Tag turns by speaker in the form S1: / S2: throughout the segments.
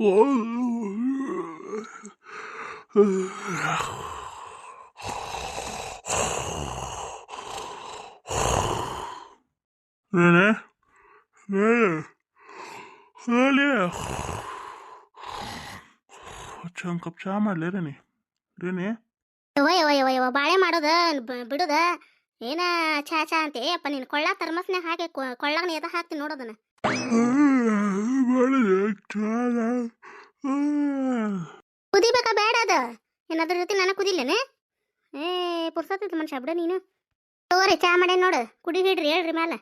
S1: Rene, Rene, Rene. ಒಂದು cup ಚಹಾ ಮಾಡ್ಲಿ ರೇನಿ ರೇನಿ.
S2: ಯವ್ವ ಬಾಳೆ ಮಾಡೋದ ಬಿಡುದ ಏನ ಚಾ ಚಾ ಅಂತೆ ಅಪ್ಪ ನೀನು ಕೊಳ್ಳ ತರ್ಮಸ್ನ್ಯಾಗ ಹಾಕಿ ಕೊಳ್ಳಾಗ ನೀದ ಹಾಕ್ತೀನಿ ನೋಡೋದನ್ನ. ಕುದಿಬೇಕಾ ಬೇಡ ಅದ ಏನಾದ್ರ ಜೊತೆ ನಾನು ಕುದಿಲೇನೆ ಪುರ್ಸತ್ತಿತ್ತು ಮನುಷ್ಯ ಬಿಡ ನೀನು. ತಗೋರಿ ಚಾ ಮಾಡೇ ನೋಡು ಕುಡಿ ಹಿಡ್ರಿ ಹೇಳ್ರಿ ಮ್ಯಾಲ.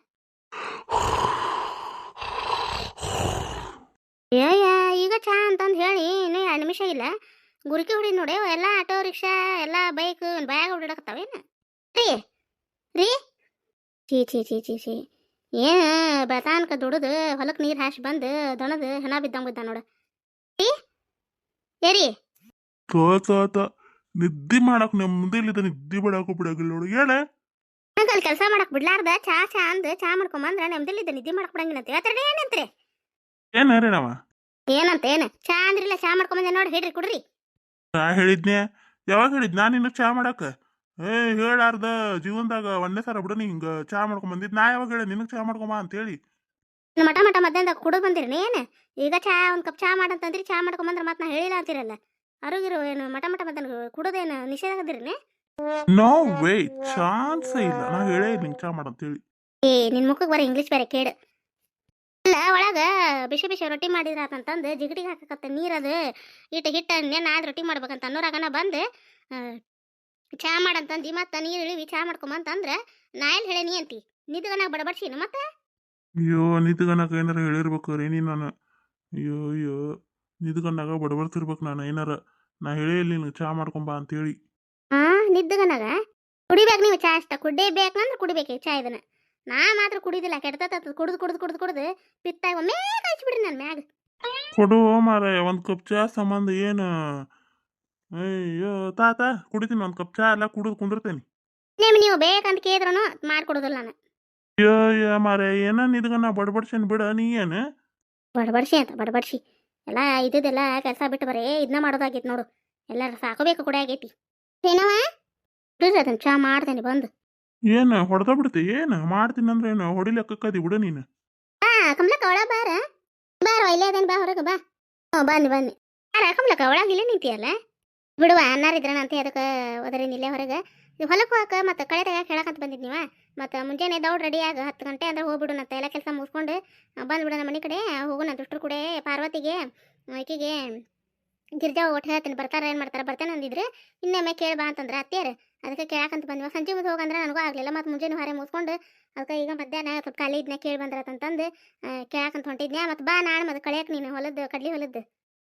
S2: ಈಗ ಚಾ ಅಂತಂದು ಹೇಳಿ ಇನ್ನೂ 2 ನಿಮಿಷ ಇಲ್ಲ ಗುರುಕಿ ಹೊಡಿ ನೋಡಿ ಎಲ್ಲ ಆಟೋ ರಿಕ್ಷಾ ಎಲ್ಲ ಬೈಕ್ ಬಾಯಾಗ ಹೊಡಿಡಕತ್ತಾವೇನು ರೀ ರೀ ಚೀ ಚೀ ಚೀ ಚೀ ಚೀ ಏನು ಬೆಳತಾನ್ಕ ದುಡಿದು ಹೊಲಕ್ಕೆ ನೀರು ಹಾಸಿ ಬಂದು ದಣದು ಹೆಣ ಬಿದ್ದಂಗೆ ಬಿದ್ದ ನೋಡು ರೀ ಏರಿ
S1: ನಿದ್ದೆ ಮಾಡಕ್ ನೆಮ್ಮದಿಲ್ಲಿದ್ದ ನಿದ್ದೆ ಮಾಡಾಕ ಬಿಡಾಗಿಲ್ಲ ನೋಡು ಹೇಳ.
S2: ಅಲ್ಲಿ ಕೆಲಸ ಮಾಡಕ್ ಬಿಡ್ಲಾರ್ದ ಚಾ ಚಾ ಅಂದ್ ಚಾ ಮಾಡ್ಕೊಂಬಂದ್ರ ನೆಮ್ಮದಿಲ್ಲಿದ್ದ ನಿದ್ದೆ ಮಾಡಕ್ ಬಿಡಂಗಿಲ್ಲ ಅಂತ ಹೇಳ್ತಾರ ಏನಂತ್ರಿ
S1: ಏನಾರ ನಾವ
S2: ಏನಂತ ಏನು ಚಾ ಅಂದ್ರಿಲ್ಲ ಚಾ ಮಾಡ್ಕೊಂಬಂದೆ ನೋಡಿ ಹಿಡ್ರಿ ಕುಡ್ರಿ.
S1: ನಾ ಹೇಳಿದ್ನೆ ಯಾವಾಗ ಹೇಳಿದ್ ನಾನು ಇನ್ನು ಚಾ ಮಾಡಾಕ ಹೇಳಾರ್ದ ಜೀವನದಾಗ ಒಂದೇ ಸರ ಬಿಡ ನೀ ಹಿಂಗ ಚಾ ಮಾಡ್ಕೊಂಡ್ ಬಂದಿದ್ ನಾ ಯಾವಾಗ ಹೇಳ ನಿನಗ್ ಚಾ ಮಾಡ್ಕೊಂಬ ಅಂತ ಹೇಳಿ
S2: ಮಠ ಮಧ್ಯಾಹ್ನದಾಗ ಕುಡಿದು ಬಂದಿರಿ ಏನು ಈಗ ಚಾ ಒಂದು ಕಪ್ ಚಾ ಮಾಡಂತಂದ್ರಿ ಚಾ ಮಾಡ್ಕೊಂಬಂದ್ರೆ ಮತ್ತೆ ನಾ ಹೇಳಿಲ್ಲ ಅಂತಿರಲ್ಲ ಅರುಗಿರು ಏನು ಮಠ ಮಧ್ಯಾಹ್ನ ಕುಡೋದೇನು ನಿಷೇಧ ಆಗದಿರಿ
S1: ನೋ ವೇ ಚಾನ್ಸ್ ಇಲ್ಲ ನಾ ಹೇಳೇ ನಿಂಗೆ ಚಾ ಮಾಡಂತ ಹೇಳಿ.
S2: ನಿನ್ ಮುಖಕ್ಕೆ ಬರೀ ಇಂಗ್ಲೀಷ್ ಬೇರೆ ಕೇಳು ಅಲ್ಲ ಒಳಗ ಬಿಸಿ ಬಿಸಿ ರೊಟ್ಟಿ ಮಾಡಿದ್ರ ಅಂತಂದು ಜಿಗಟಿಗೆ ಹಾಕಕತ್ತ ನೀರದು ಹಿಟ್ಟ ನೆನಾದ್ ರೊಟ್ಟಿ ಮಾಡ್ಬೇಕಂತ ಅನ್ನೋರಾಗನ ಬಂದು ಚಾ ಮಾಡಂತಂದು ಮತ್ತೆ ನೀರು ಇಳಿವಿ ಚಾ ಮಾಡ್ಕೊಂಬಂತಂದ್ರೆ ನಾ ಎಲ್ಲಿ ಹೇಳೇನಿ ಅಂತಿ ನಿದ್ಗನಾಗ ಬಡಬಡ್ಸಿನ ಮತ್ತೆ.
S1: ಅಯ್ಯೋ ನಿದ್ಗನಾಗ ಏನಾರ ಹೇಳಿರ್ಬೇಕು ರೇನಿ ನಾನು. ಅಯ್ಯೋ ನಿದ್ಗನಾಗ ಬಡಬಡ್ತಿರ್ಬೇಕು ನಾನು ಏನಾರ ನಾ ಹೇಳೇ ಇಲ್ಲಿ ನಿನಗೆ ಚಾ ಮಾಡ್ಕೊಂಬ ಅಂತೇಳಿ.
S2: ನಿದ್ಗನಾಗ ಕುಡಿಬೇಕು ನೀವು ಚಾ ಅಷ್ಟ ಕುಡಿಬೇಕಂದ್ರೆ ಕುಡಿಬೇಕು ಚಾ ಇದನ್ನ ನಾ ಮಾತ್ರ ಕುಡಿದಿಲ್ಲ ಕೆಡ್ತದ ಕುಡ್ದು ಪಿತ್ತಾಗ ಒಮ್ಮೆ ಕಳಿಸ್ಬಿಡ್ರಿ ನನ್ನ ಮ್ಯಾಗ.
S1: ಕೊಡು ಮಾರ ಒಂದು ಕಪ್ ಚಾ ಸಂಬಂಧ ಏನು. ಅಯ್ಯೋ ತಾತ ಕುಡಿತೀನಿ ಒಂದು ಕಪ್ ಚಾ ಎಲ್ಲ ಕುಡಿದು ಕುಂದಿರ್ತೇನೆ.
S2: ನೀವು ಬೇಕಂತ ಕೇಳಿದ್ರೂ ಮಾಡ್ಕೊಡೋದಿಲ್ಲ ನಾನು.
S1: ಅಯ್ಯೋ ಮಾರ ಏನ ನಿದ್ಗನ ಬಡಬಡ್ಸೇನ್ ಬಿಡ ನೀ ಏನು
S2: ಬಡಬಡ್ಸಿ ಎಲ್ಲ ಇದ್ದೆಲ್ಲ ಕೆಲಸ ಬಿಟ್ಟು ಬರೇ ಇದನ್ನ ಮಾಡೋದಾಗೈತಿ ನೋಡು ಎಲ್ಲಾರು ಸಾಕೋಬೇಕು ಕೂಡ ಆಗೈತಿ ಏನವ ಬಿಡ್ರಿ ಅದನ್ನ ಚಾ ಮಾಡ್ತೇನೆ ಬಂದು.
S1: ಏನು ಹೊಡೆದ ಬಿಡ್ತಿ ಏನು ಮಾಡ್ತೀನಿ ಅಂದ್ರೆ ಏನು ಹೊಡಿಲೆಕ್ಕದಿ ಬಿಡು ನೀನು.
S2: ಕಮಲಕ್ಕ ಒಳ ಬಾರ ಇಲ್ಲೇ ಅದೇನು ಬಾ ಹೊರಗೆ ಬಾ. ಬನ್ನಿ ಕಮಲಕ್ಕ ಒಳಗೆ ಇಲ್ಲೇ ನಿಂತಿಯಲ್ಲ ಬಿಡುವ ಅನ್ನಾರಿದ್ರಣ ಅಂತ ಅದಕ್ಕೆ ಒದರಿನ ಇಲ್ಲೇ ಹೊರಗೆ ಹೊಲಕ್ಕೆ ಹೋಗಕ್ಕೆ ಮತ್ತೆ ಕಳೆ ತೆಗಿಯಕ್ಕೆ ಹೇಳಕಂತ ಬಂದಿದ್ ನೀವ ಮತ್ತು ಮುಂಜಾನೆ ದೌಡ್ ರೆಡಿಯಾಗ 10 ಗಂಟೆ ಅಂದ್ರೆ ಹೋಗ್ಬಿಡುನಂತ ಎಲ್ಲ ಕೆಲಸ ಮುಗಿಸ್ಕೊಂಡು ಬಂದ್ಬಿಡೋಣ ಮನೆ ಕಡೆ ಹೋಗೋಣ ದುಷ್ಟರು ಕೂಡ ಪಾರ್ವತಿಗೆ ಆಕೆಗೆ ಗಿರ್ಜಾ ಒಟ್ಟು ಹೇಳ್ತೀನಿ ಬರ್ತಾರ ಏನು ಮಾಡ್ತಾರೆ ಬರ್ತೇನೆ ಅಂದಿದ್ರೆ ಇನ್ನೊಮ್ಮೆ ಕೇಳ್ಬಾ ಅಂತಂದ್ರೆ ಅತ್ತೇರು ಅದಕ್ಕೆ ಕೇಳಕಂತ ಬಂದ್ವಿ ಸಂಜೆ ಮುಂದೆ ಹೋಗಂದ್ರೆ ನನಗೂ ಆಗಲಿಲ್ಲ ಮತ್ತು ಮುಂಜಾನೆ ಹೊರೆ ಮುಗಿಸ್ಕೊಂಡು ಅದಕ್ಕೆ ಈಗ ಮಧ್ಯಾಹ್ನ ಸ್ವಲ್ಪ ಖಾಲಿ ಇದನ್ನ ಕೇಳಿ ಬಂದ್ರತಂತಂದು ಕೇಳಕಂತ ಹೊಂಟಿದ್ನ್ಯಾ ಮತ್ತು ಬಾ ನಾಳೆ ಮತ್ತೆ ಕಳಿಯಕ್ಕೆ ನೀನು ಕಡ್ಲಿ ಹೊಲದ್ದು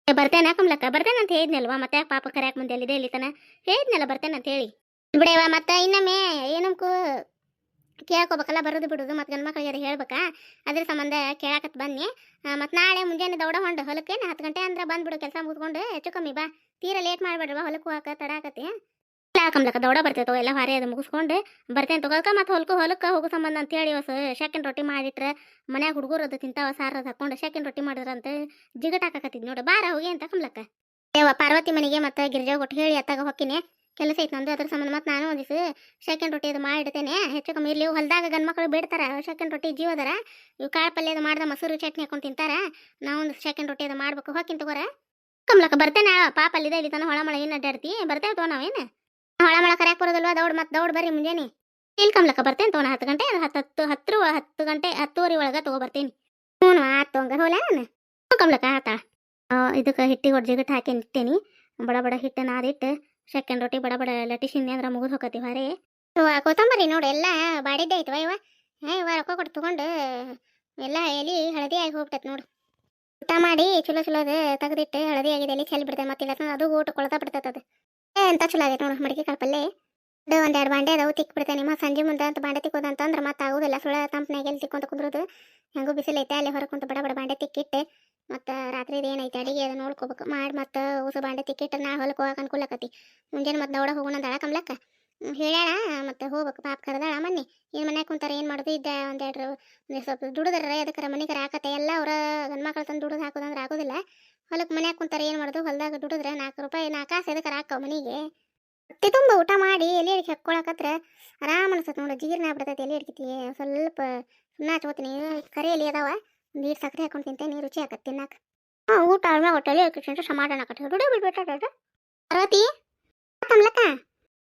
S2: ಬರ್ತೇನೆ ಕಮ್ಲಕ್ಕ ಬರ್ತೇನೆ ಅಂತ ಹೇಳಿದ್ನಲ್ವಾ ಮತ್ತೆ ಯಾಕೆ ಪಾಪ ಕರ್ಯಾಕೆ ಮುಂದೆ ಅಲ್ಲಿದೆ ಇಲ್ಲಿ ತನ ಹೇಳಿದ್ನಲ್ಲ ಬರ್ತೇನೆ ಅಂತ ಹೇಳಿ ಬಿಡೇವ ಮತ್ತೆ ಇನ್ನೊಮ್ಮೆ ಏನಕ್ಕೂ ಕೇಳ್ಕೊಬೇಕಲ್ಲ ಬರೋದು ಬಿಡೋದು ಮತ್ತು ಗಂಡು ಮಕ್ಕಳಿಗೆ ಹೇಳ್ಬೇಕಾ ಅದ್ರ ಸಂಬಂಧ ಕೇಳಾಕತ್ ಬನ್ನಿ ಮತ್ತು ನಾಳೆ ಮುಂಜಾನೆ ದೌಡ ಹೊಂಡು ಹೊಲಕ್ಕೆ 10 ಗಂಟೆ ಅಂದ್ರೆ ಬಂದ್ಬಿಡು ಕೆಲಸ ಮುಗಿಸ್ಕೊಂಡು ಹೆಚ್ಚು ಕಮ್ಮಿ ಬಾ ತೀರ ಲೇಟ್ ಮಾಡ್ಬೇಡ್ರವ ಹೊಲಕ್ಕೆ ಹೋಗಕ್ಕೆ ತಡಾಕತಿ ಕಮ್ಲಕ್ಕ ದೌಡ ಬರ್ತೈತೋ ಎಲ್ಲ ಹಾರಿ ಅದು ಮುಗಿಸ್ಕೊಂಡು ಬರ್ತೇನೆ ತಗೋಕ ಮತ್ತು ಹೊಲಕ್ಕೆ ಹೋಗೋ ಸಂಬಂಧ ಅಂತೇಳಿ ಶೆಕೆಂಡ್ ರೊಟ್ಟಿ ಮಾಡಿಟ್ರೆ ಮನ್ಯಾಗ ಹುಡುಗರು ಅದು ತಿಂತಾವ ಸಾರದು ಹಾಕೊಂಡು ಶೆಕೆಂಡ್ ರೊಟ್ಟಿ ಮಾಡಿದ್ರಂತ ಜಿಗಟ್ ಹಾಕಕತ್ತಿದ್ ನೋಡು ಬಾರ ಹೋಗಿ ಅಂತ ಕಮ್ಲಕ್ಕ ಪಾರ್ವತಿ ಮನೆಗೆ ಮತ್ತು ಗಿರ್ಜಾ ಒಟ್ಟು ಹೇಳಿ ಅತ್ತಾಗ ಹೊಕ್ಕಿನಿ ಕೆಲಸ ಐತೆ ನಂದು ಅದ್ರ ಸಂಬಂಧ ಮತ್ತು ನಾನು ಒಂದಿವ್ಸ ಶೆಕೆಂಡ್ ರೊಟ್ಟಿ ಅದು ಮಾಡಿಡ್ತೇನೆ ಹೆಚ್ಚು ಕಮ್ಮಿ ಇರಲಿ ಹೊಲದಾಗ ಗಂಡು ಮಕ್ಕಳು ಬೇಡ್ತಾರ ಶೆಕೆಂಡ್ ರೊಟ್ಟಿ ಜೀವದರ ಇವು ಕಾಳು ಪಲ್ಯ ಅದು ಮಾಡ್ದೆ ಮೊಸರು ಚಟ್ನಿ ಹಾಕೊಂಡು ತಿಂತಾರ ನಾವೊಂದು ಶೆಕೆಂಡ್ ರೊಟ್ಟಿ ಅದು ಮಾಡ್ಬೇಕು ಹೋಗಿನ್ ತಗೋರ ಕಮ್ಲಕ್ಕ ಬರ್ತೇನೆ ಪಾಪ ಅಲ್ಲಿದೆ ಇಲ್ಲಿ ತನ ಹೊಳಮಳ ಏನು ಅಡ್ಡಾಡ್ತಿ ಬರ್ತೇವೆ ತೋ ನಾವೇನು ಹೊಳಮಳ ಕರ್ಯಾಕೆ ಬರೋದಲ್ವಾ ದೌಡ್ ಬರ್ರಿ ಮುಂಜಾನೆ ಇಲ್ಲಿ ಕಮ್ಲಕ್ಕ ಬರ್ತೇನೆ ತೋಣ 10 ಗಂಟೆ 10 ಗಂಟೆ 10:30 ಒಳಗೆ ತಗೋ ಬರ್ತೀನಿ. ಹ್ಞೂ ಆತು ಹಂಗಾರೆ ಹೋಲ ನಾನು ಕಮ್ಲಕ್ಕ ಆತ ಇದಕ್ಕೆ ಹಿಟ್ಟಿಗೆ ಒಟ್ಟು ಜಿಗಟ್ ಹಾಕಿ ಇಟ್ಟೇನಿ ಬಡ ಹಿಟ್ಟು ನಾದಿಟ್ಟು ಶೆಕೆಂಡ್ ರೊಟ್ಟಿ ಬಡ ಲಟ್ಟಿಸಿಂದೆ ಅಂದ್ರೆ ಮುಗಿದು ಹೋಗತಿ ಹೊರೆ ಕೊತ್ತಂಬರಿ ನೋಡಿ ಎಲ್ಲ ಬಾಡಿದ್ದೆ ಐತವ ಇವ ರೊಕ್ಕ ಕೊಟ್ಟು ತೊಗೊಂಡು ಎಲ್ಲ ಎಲ್ಲಿ ಹಳದಿ ಆಗಿ ಹೋಗ್ಬಿಟ್ಟೈತೆ ನೋಡು ಊಟ ಮಾಡಿ ಚಲೋ ಅದು ತೆಗೆದಿಟ್ಟು ಹಳದಿ ಆಗಿದೆ ಎಲ್ಲಿ ಚೆಲ್ಲಿ ಬಿಡ್ತೇವೆ ಮತ್ತಿಲ್ಲ ಅದು ಊಟ ಕೊಳ್ತಾ ಬಿಡ್ತೈತೆ ಅದು ಎಂತ ಚಲೋ ಆಗೈತೆ ನೋಡು ಮಡಿಕೆ ಕಾಳಪಲ್ಲೆ ಅದು 1-2 ಬಾಂಡೆ ಅದಾವು ತಿಕ್ ಬಿಡ್ತೇನೆ ನಿಮ್ಮ ಸಂಜೆ ಮುಂದೆ ಅಂತ ಬಾಂಡೆ ತಿಕ್ಕೋದು ಅಂತಂದ್ರೆ ಮತ್ತೆ ಆಗೋದಿಲ್ಲ ಸುಳ್ಳ ತಂಪನಾಗ ಎಲ್ಲಿ ತಿಕ್ಕೊಂತ ಕುಂದ್ರೋದು ಹೆಂಗೂ ಬಿಸಿಲೈತೆ ಅಲ್ಲಿ ಹೊರಗೆ ಕುಂತು ಬಡ ಬಾಂಡೆ ತಿಕ್ಕಿಟ್ಟು ಮತ್ತು ರಾತ್ರಿ ಏನೈತೆ ಅಡಿಗೆ ಅದು ನೋಡ್ಕೋಬೇಕು ಮಾಡಿ ಮತ್ತು ಉಸು ಬಾಂಡೆ ತಿಕ್ಕಿಟ್ಟು ನಾಳೆ ಹೊಲಕ್ಕೆ ಹೋಗಕ್ಕೆ ಅನುಕೂಲಕತಿ ಮುಂಜಾನೆ ಮತ್ತೆ ದೌಡ ಹೋಗೋಣ ಅಂದಾಳ ಕಮ್ಲಕ್ಕ ಹೇಳ್ಯಾಳ ಮತ್ತು ಹೋಗ್ಬೇಕು ಪಾಪ ಕರೆದಾಳ ಮನ್ನಿ ಏನು ಮನ್ಯಾಗ ಕುಂತಾರೆ ಏನು ಮಾಡೋದು ಇದ್ದ ಒಂದೆರಡು ಸ್ವಲ್ಪ ದುಡಿದಾರ ಅದಕ್ಕೆ ಮನೆಗೆ ಹಾಕತ್ತೆ ಎಲ್ಲ ಅವರ ಗಂಡು ಮಕ್ಕಳು ತಂದು ದುಡಿದು ಹಾಕೋದಂದ್ರೆ ಆಗೋದಿಲ್ಲ ಹೊಲಕ್ಕೆ ಮನ್ಯಾಗ ಕುಂತಾರ ಏನು ಮಾಡೋದು ಹೊಲ್ದಾಗ ದುಡಿದ್ರೆ 4 ರೂಪಾಯಿ 4 ಕಾಸು ಎದಕ್ಕೆ ಹಾಕವ ಮನೆಗೆ ಹೊಟ್ಟೆ ತುಂಬ ಊಟ ಮಾಡಿ ಎಲೆ ಅಡಿಕೆ ಹಾಕ್ಕೊಳಕತ್ರ ಆರಾಮ್ ಅನ್ಸತ್ ನೋಡು ಜೀರ್ಣ ಆಗ್ಬಿಡ್ತೈತೆ ಎಲೆ ಅಡಿಕೆ ಸ್ವಲ್ಪ ಸುಣ್ಣ ಹಚ್ಕೋತೀನಿ ಕರೆ ಎಲೆ ಅದಾವ ನೀರು ಸಕ್ಕರೆ ಹಾಕೊಂಡು ತಿಂತೇನೆ ರುಚಿ ಆಕತ್ ತಿನ್ನಾಕ ಊಟ ಆದ್ಮೇಲೆ ಹೊಟ್ಟೆಲಿ ಹಾಕಿಟ್ಟು ಸಮಾಧಾನ ಆಕತ್ತೆ ದುಡಿ ಬಿಡ್ಬೇಟ ಪಾರ್ವತಿ ಕಮ್ಲಕ್ಕ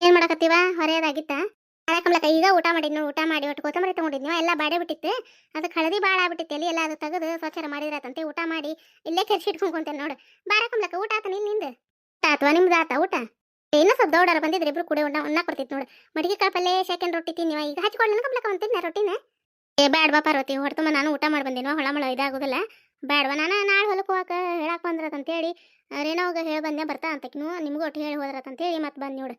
S2: ಏನು ಮಾಡಕತ್ತೀವ ಹೊರೆಯದಾಗಿತ್ತ ಕಮ್ಲಕ್ಕ ಈಗ ಊಟ ಮಾಡಿದ್ನು ಊಟ ಮಾಡಿ ಒಟ್ಟು ಕೊತ್ತಂಬರಿ ತೊಗೊಂಡಿದ್ನು ಎಲ್ಲ ಬಾಡೆ ಬಿಟ್ಟಿತ್ತು ಅದಕ್ಕೆ ಹಳದಿ ಭಾಳ ಆಗ್ಬಿಟ್ಟಿತ್ತು ಎಲ್ಲಿ ಎಲ್ಲ ಅದು ತೆಗೆದು ಸ್ವಚ್ಛರ ಮಾಡಿದ್ರಾತಂತೆ ಊಟ ಮಾಡಿ ಇಲ್ಲೇ ಕೆರ್ಸಿಟ್ಕೊಂತೇನೆ ನೋಡು ಬಾರ ಕಮ್ಲಕ್ಕ ಊಟ ಆತ ನಿಂದ ಊಟ ಆತವಾ ನಿಮ್ದು ಆತ ಊಟ ಇನ್ನೂ ಸ್ವಲ್ಪ ದೌಡಾರ ಬಂದಿದ್ರೆ ಇಬ್ರು ಕೂಡ ಉಣ್ಣಾಕ್ ಬರ್ತಿತ್ತು ನೋಡು ಮಡಿಗೆ ಕಾಳು ಪಲ್ಲೆ ಸೆಕೆಂಡ್ ರೊಟ್ಟಿ ತಿನ್ನಿವ ಈಗ ಹಚ್ಕೊಳ್ಳಿ ಕಮ್ಲಕ್ಕ ಅಂತಿದ್ನ ರೊಟ್ಟಿನ ಏ ಬ್ಯಾಡ್ವಾ ಪಾರ್ವತಿ ಹೊರತುಂಬ ನಾನು ಊಟ ಮಾಡಿ ಬಂದಿನೋ ಹೊಳಮಳ ಇದಾಗೋದಿಲ್ಲ ಬ್ಯಾಡ್ವಾ ನಾನು ನಾಳೆ ಹೊಲಕ್ಕೆ ಹೋಗಕ್ಕೆ ಹೇಳಕ್ಕೆ ಬಂದ್ರತಂತೇಳಿ ರೇಣೋಗ ಹೇಳಿ ಬಂದೆ ಬರ್ತಾ ಅಂತಕಿನು ನಿಮ್ಗೂ ಒಟ್ಟು ಹೇಳಿ ಹೋದ್ರತಂತೇಳಿ ಮತ್ತೆ ಬಂದು ನೋಡು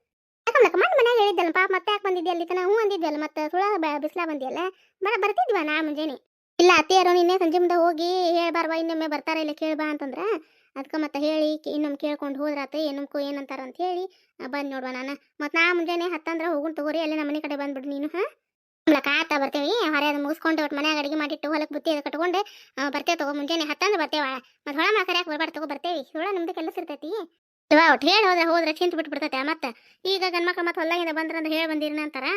S2: ಯಾಕಂದ್ರೆ ಮತ್ತೆ ಮನ್ಯಾಗ ಹೇಳಿದ್ದಲ್ಲ ಪಾಪ ಮತ್ತೆ ಯಾಕೆ ಬಂದಿದ್ದೆ ಅಲ್ಲಿ ತನ ಹ್ಞೂ ಅಂದಿದ್ದಲ್ಲ ಮತ್ತೆ ಸುಳ ಬಿಸ್ಲಾ ಬಂದಿಯಲ್ಲ ಬರ್ತಿದ್ವ ನಾ ಮುಂಜಾನೆ ಇಲ್ಲ ಅತ್ತೆಯರು ನಿನ್ನೆ ಸಂಜೆ ಮುಂದೆ ಹೋಗಿ ಹೇಳ್ಬಾರ್ವಾ ಇನ್ನೊಮ್ಮೆ ಬರ್ತಾರ ಇಲ್ಲ ಕೇಳ್ಬಾ ಅಂತಂದ್ರೆ ಅದಕ್ಕೆ ಮತ್ತೆ ಹೇಳಿ ಇನ್ನೊಮ್ಮೆ ಕೇಳ್ಕೊಂಡು ಹೋದ್ರಾತ ಏನಮ್ಕೋ ಏನಂತಾರ ಅಂತ ಹೇಳಿ ಬಂದು ನೋಡ್ವಾ ನಾನು ಮತ್ತೆ ನಾ ಮುಂಜಾನೆ ಹತ್ತಂದ್ರೆ ಹೋಗುನ್ ತಗೋರಿ ಅಲ್ಲಿ ನಮ್ಮ ಮನೆ ಕಡೆ ಬಂದ್ಬಿಡು ನೀನು ಹಾಂ ಆತ ಬರ್ತೇವೆ ಹೊರ ಅದು ಮುಗಿಸ್ಕೊಂಡು ಒಟ್ಟು ಮನ್ಯಾಗ ಅಡಿಗೆ ಮಾಡಿಟ್ಟು ಹೊಲಕ್ಕೆ ಬುತ್ತಿ ಅದು ಕಟ್ಕೊಂಡು ಬರ್ತೇವೆ ತಗೋ ಮುಂಜಾನೆ ಹತ್ತಂದ್ರೆ ಬರ್ತೇವ ಮತ್ತೆ ಹೊಳ ಕರಿಯಾಕೆ ಬರ್ಬಾರ್ದು ತಗೋ ಬರ್ತೇವೆ ಹೊಳ ನಿಮ್ದು ಕೆಲಸ ಇರ್ತೈತಿ ಒಟ್ಟು ಹೇಳಿ ಹೋದ್ರೆ ಚಿಂತ ಬಿಟ್ಟು ಬಿಡ್ತೈತೆ ಮತ್ತೆ ಈಗ ಗಂಡ್ಮಕ್ಳು ಮತ್ತೆ ಹೊಲ್ದಾಗಿಂದ ಬಂದ್ರಂದ್ರೆ ಹೇಳಿ ಬಂದಿರಿ ಅಂತಾರ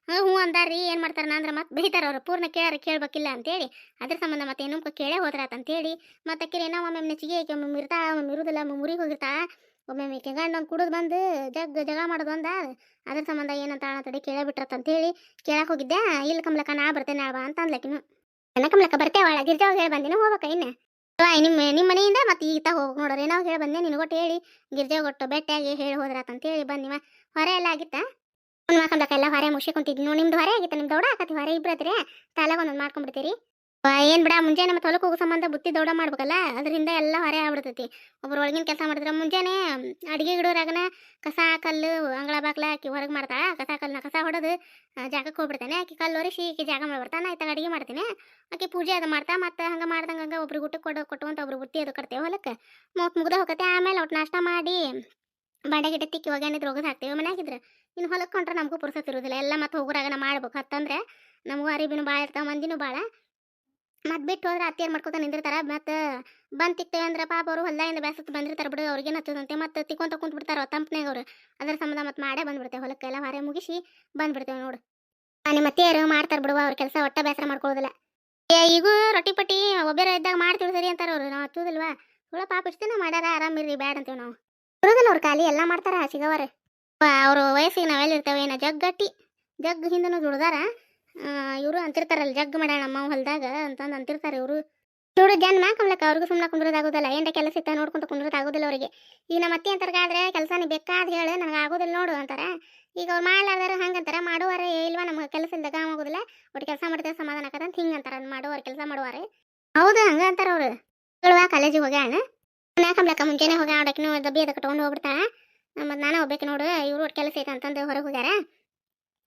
S2: ಹ್ಞೂ ಅಂದಾರ್ರಿ ಏನು ಮಾಡ್ತಾರ ಅಂದ್ರೆ ಮತ್ತೆ ಬೈತಾರ ಅವ್ರು ಪೂರ್ಣ ಕೇಳ್ಬೇಕಿಲ್ಲ ಅಂತೇಳಿ ಅದ್ರ ಸಂಬಂಧ ಮತ್ತೆ ಏನೋ ಕೇಳೇ ಹೋದ್ರಾತಂತೇಳಿ ಮತ್ತೆ ಅಕ್ಕಿರಿ ಏನೋ ಒಮ್ಮೆ ನೆಚ್ಚಿಗೆ ಒಮ್ಮೆ ಇರ್ತಾ ಒಮ್ಮೆ ಇರುದಿಲ್ಲ ಒಮ್ಮೆ ಮುರಿಗೆ ಹೋಗಿರ್ತಾ ಒಮ್ಮೆ ಗಂಡೊಂದು ಕುಡಿದು ಬಂದು ಜಗಳ ಮಾಡೋದು ಅಂದ ಅದ್ರ ಸಂಬಂಧ ಏನಂತ ತಡಿ ಕೇಳೇ ಬಿಟ್ರತಂತೇಳಿ ಕೇಳಕ್ಕೆ ಹೋಗಿದ್ದೆ ಇಲ್ಲಿ ಕಮ್ಲಕ್ಕ ನಾ ಬರ್ತೇನೆ ಬಾ ಅಂತ ಅಂದ್ಲಕಿನು ಕಮ್ಲಕ್ಕ ಬರ್ತೇವಾಳ ಗಿರ್ಜಾವ್ ಹೇಳಿ ಬಂದಿನ ಹೋಗ್ಬೇಕ ಇನ್ನು ನಿಮ್ಮ ಮನೆಯಿಂದ ಮತ್ತೆ ಈಗ ಹೋಗಿ ನೋಡ್ರಿ ನಾವು ಹೇಳಿ ಬಂದೆ ನಿನಗೊಟ್ಟು ಹೇಳಿ ಗಿರ್ಜೆ ಕೊಟ್ಟು ಬೆಟ್ಟಾಗಿ ಹೇಳಿ ಹೋದ್ರಾತಂತೇಳಿ ಬಂದಿವ ಹೊರೆ ಎಲ್ಲ ಆಗಿತ್ತಾ ಕಮ್ಲಕ್ಕ ಎಲ್ಲ ಹೊರೆ ಮುಗಿಸ್ಕೊಂತಿದ್ನು ನಿಮ್ದು ಹೊರೆ ಆಗಿತ್ತ ನಿಮ್ದು ದೌಡ ಹಾಕತಿ ಹೊರೆ ಇಬ್ಬರತ್ರೆ ತಾಲಾಗ ಒಂದೊಂದು ಮಾಡ್ಕೊಂಡ್ಬಿಡ್ತೀರಿ ಏನ್ ಬಿಡ ಮುಂಜಾನೆ ಮತ್ತೆ ಹೊಲಕ್ಕೆ ಹೋಗೋ ಸಂಬಂಧ ಬುತ್ತಿ ದೌಡ ಮಾಡ್ಬೇಕಲ್ಲ ಅದರಿಂದ ಎಲ್ಲ ಹೊರೆ ಆಗ್ಬಿಡ್ತೈತಿ ಒಬ್ರು ಒಳಗಿನ ಕೆಲಸ ಮಾಡಿದ್ರೆ ಮುಂಜಾನೆ ಅಡಿಗೆ ಇಡೋರಾಗನ ಕಸ ಕಲ್ಲು ಅಂಗಳ ಬಾಗ್ಲ ಆಕಿ ಹೊರಗೆ ಮಾಡ್ತಾಳ ಕಸ ಕಲ್ಲನ್ನ ಕಸ ಹೊಡೆದು ಜಾಗಕ್ಕೆ ಹೋಗ್ಬಿಡ್ತಾನೆ ಆಕಿ ಕಲ್ಲು ಒರೆಸಿ ಆಕಿ ಜಾಗ ಮಾಡಿ ಬರ್ತಾನೆ ಆಯ್ತಾಗ ಅಡಿಗೆ ಮಾಡ್ತೀನಿ ಆಕಿ ಪೂಜೆ ಅದು ಮಾಡ್ತಾ ಮತ್ತೆ ಹಂಗೆ ಮಾಡ್ದಂಗೆ ಹಂಗೆ ಒಬ್ರಿಗೆ ಊಟಕ್ಕೆ ಕೊಟ್ಟು ಒಬ್ರು ಬುತ್ತಿ ಅದು ಕಟ್ತೇವೆ ಹೊಲಕ್ಕೆ ಮುಗ್ದ ಹೋಗತ್ತೆ ಆಮೇಲೆ ಒಟ್ಟು ನಾಷ್ಟ ಮಾಡಿ ಬಾಂಡೆ ಗಿಡ ತಿಕ್ಕಿ ಒಗ್ಯಾನಿದ್ರು ಒಗದು ಹಾಕ್ತೇವೆ ಮನ್ಯಾಗಿದ್ರೆ ಇನ್ನು ಹೊಲಕ್ಕೆ ಕೊಂಡ್ರೆ ನಮಗೂ ಪುರ್ಸತ್ ಇರೋದಿಲ್ಲ ಎಲ್ಲ ಮತ್ತೆ ಹೋಗೋರಾಗನ ಮಾಡ್ಬೇಕು ಹತ್ತಂದ್ರೆ ನಮಗೂ ಅರಿಬಿನೂ ಭಾಳ ಇರ್ತಾವೆ ಮಂದಿನೂ ಭಾಳ ಮತ್ತೆ ಬಿಟ್ಟು ಹೋದ್ರೆ ಅತ್ತಿಯರು ಮಾಡ್ಕೊತ ನಿಂದಿರ್ತಾರ ಮತ್ತೆ ಬಂದು ತಿಕ್ತೇವೆ ಅಂದ್ರೆ ಪಾಪ ಅವರು ಹೊಲ್ದಾಗಿಂದ ಬೇಸತ್ತು ಬಂದಿರ್ತಾರೆ ಬಿಡು ಅವ್ರಿಗೇನು ಹಚ್ಚದಂತೆ ಮತ್ತೆ ತಿಕ್ಕೊಂತ ಕುಂತ ಬಿಡ್ತಾರ ತಂಪನಾಗ ಅವರು ಅದರ ಸಂಬಂಧ ಮತ್ತೆ ಮಾಡೇ ಬಂದ್ಬಿಡ್ತೇವೆ ಹೊಲಕ್ಕೆಲ್ಲ ಹೊರೆ ಮುಗಿಸಿ ಬಂದ್ಬಿಡ್ತೇವೆ ನೋಡು ನಿಮ್ಮ ಅತ್ತಿಯರು ಮಾಡ್ತಾರೆ ಬಿಡುವ ಅವ್ರ ಕೆಲಸ ಒಟ್ಟ ಬೇಸರ ಮಾಡ್ಕೊಳ್ಳೋದಿಲ್ಲ ಈಗೂ ರೊಟ್ಟಿ ಪಟ್ಟಿ ಒಬ್ಬರ ಇದ್ದಾಗ ಮಾಡ್ತೀವಿ ಸರಿ ಅಂತಾರ ಅವ್ರು ನಾವು ಹಚ್ಚೋದಿಲ್ವಾ ಸುಳ ಪಾಪ ಇಷ್ಟೇನ ಮಾಡ್ಯಾರ ಆರಾಮಿರ್ರಿ ಬ್ಯಾಡ ಅಂತೀವಿ ನಾವು ಬರೋದಿಲ್ಲ ಅವ್ರು ಖಾಲಿ ಎಲ್ಲ ಮಾಡ್ತಾರ ಸಿಗವರ ಅವರು ವಯಸ್ಸಿಗೆ ನಾವೆಲ್ಲ ಇರ್ತೇವೆ ಏನೋ ಜಗ್ಗಟ್ಟಿ ಜಗ್ ಹಿಂದನೂ ದುಡ್ದಾರ ಇವರು ಅಂತಿರ್ತಾರಲ್ಲ ಜಗ್ ಮಾಡ್ಯಾಳ ನಮ್ಮ ಹೊಲ್ದಾಗ ಅಂತಂದು ಅಂತಿರ್ತಾರೆ ಇವರು ನೋಡು ಜನ್ಮ ಕಮ್ಲಕ್ಕ ಅವ್ರಿಗೂ ಸುಮ್ಮನೆ ಕುಂದ್ರೋದಾಗೋದಿಲ್ಲ ಏನ್ರ ಕೆಲಸ ಇತ್ತ ನೋಡ್ಕೊಂತ ಕುಂದ್ರೋದಾಗೋದಿಲ್ಲ ಅವರಿಗೆ ಈಗ ನಮ್ಮ ಅತ್ತೆ ಅಂತರ್ಗಾದ್ರೆ ಕೆಲಸ ಬೇಕಾದ್ ಹೇಳಿ ನನಗೆ ಆಗೋದಿಲ್ಲ ನೋಡು ಅಂತಾರೆ ಈಗ ಅವ್ರು ಮಾಡ್ಲಾರ್ದಾರ ಹಂಗಂತಾರ ಮಾಡುವಾರ ಇಲ್ವಾ ನಮ್ಗೆ ಕೆಲಸ ಇಲ್ದಾಗ ಆಗೋದಿಲ್ಲ ಒಟ್ಟು ಕೆಲಸ ಮಾಡ್ತೇವೆ ಸಮಾಧಾನ ಆಕತ್ತಂತ ಹಿಂಗೆ ಅಂತಾರ ಮಾಡುವಾರ ಕೆಲಸ ಮಾಡುವಾರೆ ಹೌದು ಹಂಗ ಅಂತಾರ ಅವ್ರು ಹೇಳುವ ಕಾಲೇಜಿಗೆ ಹೋಗ್ಯಾಣ ಕಮ್ಲಕ್ಕ ಮುಂಚೆನೆ ಹೋಗಿ ಆಡಕ್ಕೆ ಡಬ್ಬಿ ಅದ ಕಟ್ಕೊಂಡು ಹೋಗ್ಬಿಡ್ತಾಳ ಮತ್ತು ನಾನು ಹೋಗ್ಬೇಕು ನೋಡು ಇವ್ರು ಒಟ್ಟು ಕೆಲಸ ಐತೆ ಅಂತಂದು ಹೊರಗೆ ಹೋಗ್ಯಾರ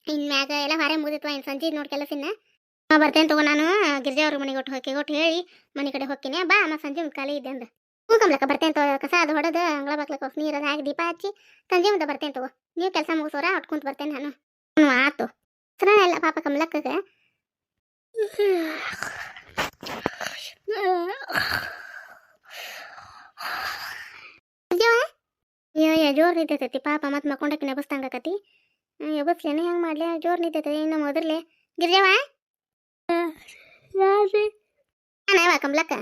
S2: ಇನ್ಮ್ಯಾಗ ಎಲ್ಲ ಹೊರೆ ಮುಗಿದಿತ್ವ ಇನ್ನು ಸಂಜೆ ನೋಡಿ ಕೆಲಸಿನ ಬರ್ತೇನೆ ತಗೋ ನಾನು ಗಿರ್ಜಾ ಅವ್ರ ಮನೆಗೆ ಒಟ್ಟು ಹೇಳಿ ಮನೆ ಕಡೆ ಹೋಗ್ತೀನಿ ಬಾ ಮತ್ತು ಸಂಜೆ ಮುಂದೆ ಖಾಲಿ ಇದ್ದೆ ಅಂದ ಹ್ಞೂ ಕಮ್ಲಕ್ಕ ಬರ್ತೇನೆ ತಗೋ ಕಸ ಅದು ಹೊಡೆದು ಅಂಗಳ ಬಾಕ್ಲಕ್ಕೆ ನೀರಲ್ಲಿ ಹಾಕಿ ದೀಪ ಹಚ್ಚಿ ಸಂಜೆ ಮುಂದೆ ಬರ್ತೇನೆ ತಗೋ ನೀವು ಕೆಲಸ ಮುಗಿಸೋರ ಹೊಟ್ಕೊಂತ ಬರ್ತೇನೆ ನಾನು ಹ್ಞೂ ಆತು ಸರ ಎಲ್ಲ ಪಾಪ ಕಮ್ಲಕ್ಕಗೆ ಜೋರು ನಿಂತೈತಿ ಪಾಪ ಮತ್ತೆ ಮಕ್ಕೊಂಡಕ್ಕೆ ನೆಬಸ್ತಂಗಕತಿ ಎಬಸ್ಲೇನೆ ಹೆಂಗೆ ಮಾಡ್ಲಿ ಜೋರು ನಿಂತೈತೆ ಇನ್ನು ಮೊದಲೇ ಗಿರ್ಜವ ನಾನೇವ ಕಮ್ಲಕ್ಕ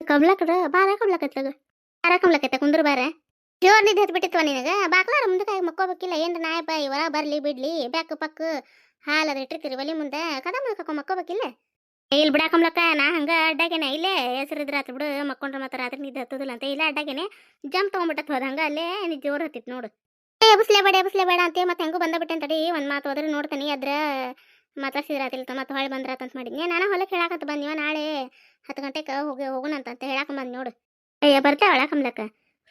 S2: ಕಮ್ಲಕ್ಕದ ಬಾರ ಕಮ್ಲಕ್ಕತ್ಲಾಗ ಬಾರ ಕಮ್ಲಕ್ಕತ್ತ ಕುಂದ್ರ ಬಾರ ಜೋರು ನಿದ್ದೆ ಹತ್ಬಿಟ್ಟಿತ್ವ ನಿನಗೆ ಬಾಕ್ಲಾರ ಮುಂದಕ್ಕೆ ಮಕ್ಕೋಬೇಕಿಲ್ಲ ಏನು ನಾಯಪ್ಪ ಇವರ ಬರಲಿ ಬಿಡ್ಲಿ ಬೆಕ್ಕು ಪಕ್ಕು ಹಾಲು ಅದು ಇಟ್ಟಿರ್ತೀರಿ ಒಲಿ ಮುಂದೆ ಕದ ಮುಳ್ಕೊ ಮಕ್ಕೋಬೇಕಿಲ್ಲ ಇಲ್ಲಿ ಬಿಡ ಕಮ್ಲಕ್ಕ ನಾ ಹಂಗೆ ಅಡ್ಡಾಗೇನೆ ಇಲ್ಲೇ ಹೆಸರಿದ್ರೆ ಆತು ಬಿಡು ಮಕ್ಕೊಂಡ್ರೆ ಮತ್ತೆ ರಾತ್ರಿ ನಿದ್ದೆ ಹತ್ತೋದಿಲ್ಲ ಅಂತ ಇಲ್ಲ ಅಡ್ಡಾಗೇನೆ ಜಂಪ್ ತೊಗೊಂಡ್ಬಿಟ್ಟತ್ ಹೋದ ಹಂಗೆ ಅಲ್ಲೇ ನಿದ್ದೆ ಜೋರು ಹತ್ತಿತ್ತು ನೋಡು ಎಬಸ್ಲೇ ಬೇಡ ಅಂತ ಮತ್ತೆ ಹೆಂಗೂ ಬಂದ ತಡಿ ಒಂದು ಮಾತು ಹೋದ್ರೆ ನೋಡ್ತೀನಿ ಅದ್ರ ಮಾತಾಡ್ಸಿದ್ರಾತಿಲ್ಲ ಮತ್ತೆ ಹೊಳೆ ಬಂದ್ರಾತಂತ ಮಾಡಿದ್ನಿ ನಾನು ಹೊಲಕ್ಕೆ ಹೇಳಕಂತ ಬಂದಿವ ನಾಳೆ 10 ಗಂಟೆಗೆ ಹೋಗೋಣಂತ ಹೇಳಕ್ಕೆ ಬಂದು ನೋಡು ಅಯ್ಯ ಬರ್ತಾವಳ ಕಮ್ಲಕ್ಕ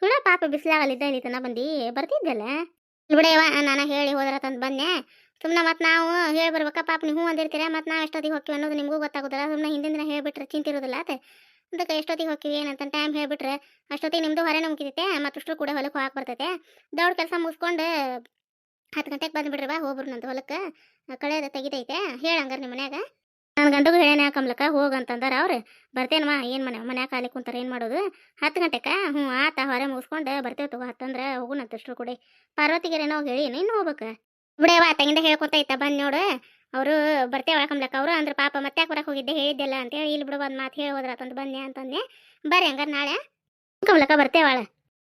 S2: ಸುಳ ಪಾಪ ಬಿಸಿಲಾಗಲಿದ್ದ ಇಲ್ಲಿ ತನ ಬಂದು ಬರ್ತಿದ್ದಲ್ಲ ಬಿಡವ ನಾನು ಹೇಳಿ ಹೋದ್ರಾತಂತ ಬಂದೆ ಸುಮ್ಮನೆ ಮತ್ತೆ ನಾವು ಹೇಳಿ ಬರ್ಬೇಕಾ ಪಾಪ ನೀವು ಹ್ಞೂ ಅಂದಿರ್ತೀರ ಮತ್ತು ನಾವು ಎಷ್ಟೊತ್ತಿಗೆ ಹೋಗ್ತೀವಿ ಅನ್ನೋದು ನಿಮಗೂ ಗೊತ್ತಾಗೋದಿಲ್ಲ ಸುಮ್ಮನೆ ಹಿಂದಿನ ದಿನ ಹೇಳಿಬಿಟ್ರೆ ಚಿಂತಿರೋದಿಲ್ಲ ಆತ ಅದಕ್ಕೆ ಎಷ್ಟೊತ್ತಿಗೆ ಹೋಗ್ತೀವಿ ಏನಂತ ಟೈಮ್ ಹೇಳಿಬಿಟ್ರೆ ಅಷ್ಟೊತ್ತಿಗೆ ನಿಮ್ಮದು ಹೊರೆ ಮುಗಿತೈತೆ ಮತ್ತಷ್ಟು ಕೂಡ ಹೊಲಕ್ಕೆ ಹೋಗಕ್ಕೆ ಬರ್ತೈತೆ ದೌಡ್ ಕೆಲಸ ಮುಗಿಸ್ಕೊಂಡು 10 ಗಂಟೆಗೆ ಬಂದುಬಿಡ್ರಿ ಬಾ ಹೋಗ್ಬಿಡ್ನಂತ ಹೊಲಕ್ಕೆ ಕಳೆದ ತೆಗಿತೈತೆ ಹೇಳಂಗಾರ ನಿಮ್ಮ ಮನ್ಯಾಗ ನನ್ನ ಗಂಡಗೂ ಹೇಳ್ಯಾನ ಕಮ್ಲಕ್ಕ ಹೋಗಂತಂದಾರ ಅವ್ರು ಬರ್ತೇನಮ್ಮ ಏನು ಮನ್ಯಾಗ ಖಾಲಿ ಕುಂತಾರ ಏನು ಮಾಡೋದು 10 ಗಂಟೆಕ ಹ್ಞೂ ಆತ ಹೊರ ಮುಗಿಸ್ಕೊಂಡು ಬರ್ತೇವೆ ತಗೋ ಹತ್ತಂದ್ರೆ ಹೋಗುಣಂತ ಅಷ್ಟ್ರು ಕೂಡಿ ಪಾರ್ವತಿಗೆರೇನೋ ಹೇಳಿ ಇನ್ನು ಹೋಗ್ಬೇಕು ಬಿಡೇವ ತಂಗಿಂದ ಹೇಳ್ಕೊಂತ ಇತ್ತ ಬಂದು ನೋಡು ಅವರು ಬರ್ತೇವ ಕಮ್ಲಕ್ಕ ಅವರು ಅಂದ್ರೆ ಪಾಪ ಮತ್ತೆ ಯಾಕೆ ಹೊರಗೆ ಹೋಗಿದ್ದೆ ಹೇಳಿದ್ದೆಲ್ಲ ಅಂತೇಳಿ ಇಲ್ಲಿ ಬಿಡು ಒಂದು ಮಾತು ಹೇಳಿ ಹೋದ್ರಾತಂದು ಬನ್ನಿ ಅಂತಂದೆ ಬರ್ರಿ ಹಂಗಾರೆ ನಾಳೆ ಕಮ್ಲಕ್ಕ ಬರ್ತೇವಾಳ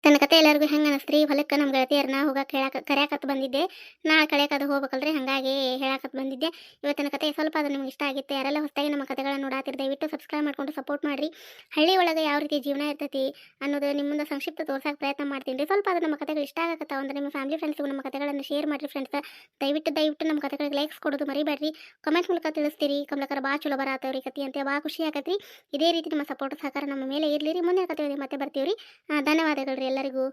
S2: ತನ್ನ ಕತೆ ಎಲ್ಲರಿಗೂ ಹೆಂಗೆ ಅನಿಸ್ತ್ರಿ ಹೊಲಕ್ಕೆ ನಮ್ಮ ಗೆಳತಿಯರನ್ನ ಹೋಗಕ್ಕೆ ಕರ್ಯಾಕತ್ ಬಂದಿದ್ದೆ ನಾಳೆ ಕಳೆಯಕದು ಹೋಗ್ಬೇಕಲ್ರಿ ಹಾಗಾಗಿ ಹೇಳಕತ್ ಬಂದಿದ್ದೆ ಇವತ್ತಿನ ಕತೆ ಸ್ವಲ್ಪ ಅದು ನಿಮ್ಗೆ ಇಷ್ಟ ಆಗಿತ್ತು ಯಾರೆಲ್ಲ ಹೊಸದಾಗಿ ನಮ್ಮ ಕತೆಗಳನ್ನು ನೋಡಾತಿರ್ ದಯವಿಟ್ಟು ಸಬ್ಸ್ಕ್ರೈಬ್ ಮಾಡ್ಕೊಂಡು ಸಪೋರ್ಟ್ ಮಾಡಿರಿ ಹಳ್ಳಿ ಒಳಗೆ ಯಾವ ರೀತಿ ಜೀವನ ಇರ್ತೈತಿ ಅನ್ನೋದು ನಿಮ್ಮ ಮುಂದೆ ಸಂಕ್ಷಿಪ್ತ ತೋರ್ಸಕ್ಕೆ ಪ್ರಯತ್ನ ಮಾಡ್ತೀನಿ ರೀ ಸ್ವಲ್ಪ ಅದು ನಮ್ಮ ಕತೆಗಳು ಇಷ್ಟ ಆಗತ್ತ ಅಂದ್ರೆ ನಿಮ್ಮ ಫ್ಯಾಮಿಲಿ ಫ್ರೆಂಡ್ಸ್ಗೂ ನಮ್ಮ ಕತೆಗಳನ್ನು ಶೇರ್ ಮಾಡಿರಿ ಫ್ರೆಂಡ್ಸ್ ದಯವಿಟ್ಟು ನಮ್ಮ ಕತೆಗಳಿಗೆ ಲೈಕ್ಸ್ ಕೊಡೋದು ಮರಿಬೇಡ್ರಿ ಕಮೆಂಟ್ ಮೂಲಕ ತಿಳಿಸ್ತೀರಿ ಕಮಲಕರ ಭಾಳ ಚಲೋ ಬರತ್ತವ್ರಿ ಕತೆ ಅಂತ ಭಾಳ ಖುಷಿ ಆಗತ್ರಿ ಇದೇ ರೀತಿ ನಿಮ್ಮ ಸಪೋರ್ಟ್ ಸಹಕಾರ ನಮ್ಮ ಮೇಲೆ ಇರಲಿ ರೀ ಮುಂದಿನ ಕತೆ ಮತ್ತೆ ಬರ್ತೀವಿ ರೀ ಧನ್ಯವಾದಗಳು ರೀ ಎಲ್ಲರಿಗೂ